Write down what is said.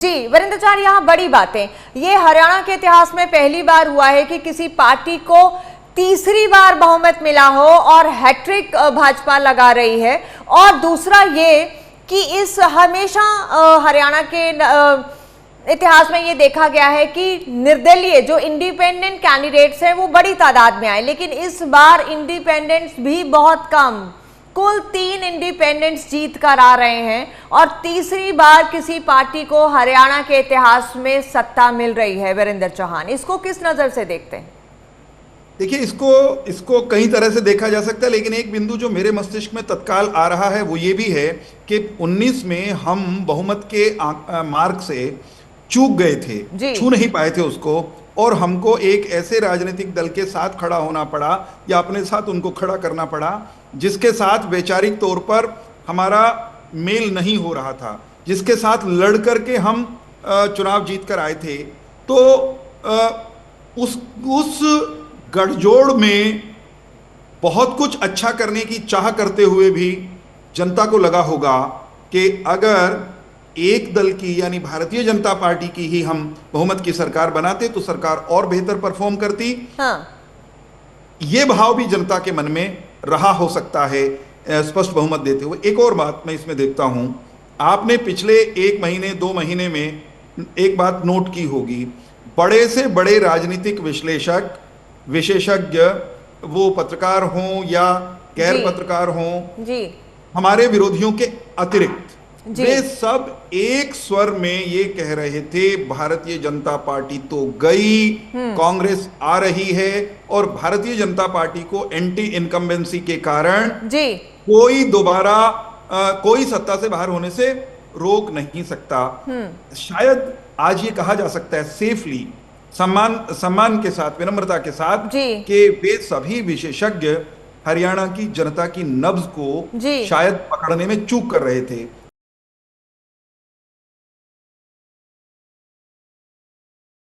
जी वीरेंद्रचार्य, यहाँ बड़ी बातें, ये हरियाणा के इतिहास में पहली बार हुआ है कि किसी पार्टी को तीसरी बार बहुमत मिला हो और हैट्रिक भाजपा लगा रही है। और दूसरा ये कि इस हमेशा हरियाणा के इतिहास में ये देखा गया है कि निर्दलीय जो इंडिपेंडेंट कैंडिडेट्स हैं वो बड़ी तादाद में आए, लेकिन इस बार इंडिपेंडेंट्स भी बहुत कम, कुल 3 इंडिपेंडेंट्स जीत कर आ रहे हैं और तीसरी बार किसी पार्टी को हरियाणा के इतिहास में सत्ता मिल रही है। वीरेंद्र चौहान, इसको किस नजर से देखते हैं? देखिए, इसको कई तरह से देखा जा सकता है, लेकिन एक बिंदु जो मेरे मस्तिष्क में तत्काल आ रहा है वो ये भी है कि 19 में हम बहुमत के मार्क से चूक गए थे, छू नहीं पाए थे उसको, और हमको एक ऐसे राजनीतिक दल के साथ खड़ा होना पड़ा या अपने साथ उनको खड़ा करना पड़ा जिसके साथ वैचारिक तौर पर हमारा मेल नहीं हो रहा था, जिसके साथ लड़ करके हम चुनाव जीत कर आए थे। तो उस गठजोड़ में बहुत कुछ अच्छा करने की चाह करते हुए भी जनता को लगा होगा कि अगर एक दल की यानी भारतीय जनता पार्टी की ही हम बहुमत की सरकार बनाते तो सरकार और बेहतर परफॉर्म करती। हाँ। ये भाव भी जनता के मन में रहा हो सकता है स्पष्ट बहुमत देते हुए। एक और बात मैं इसमें देखता हूं, आपने पिछले 1 महीने 2 महीने में एक बात नोट की होगी, बड़े से बड़े राजनीतिक विश्लेषक विशेषज्ञ, वो पत्रकार हों या गैर पत्रकार हों, हमारे विरोधियों के अतिरिक्त, वे सब एक स्वर में ये कह रहे थे भारतीय जनता पार्टी तो गई, कांग्रेस आ रही है और भारतीय जनता पार्टी को एंटी इनकम्बेंसी के कारण कोई दोबारा कोई सत्ता से बाहर होने से रोक नहीं सकता। शायद आज ये कहा जा सकता है सेफली, सम्मान के साथ, विनम्रता के साथ, कि वे सभी विशेषज्ञ हरियाणा की जनता की नब्ज को शायद पकड़ने में चूक कर रहे थे।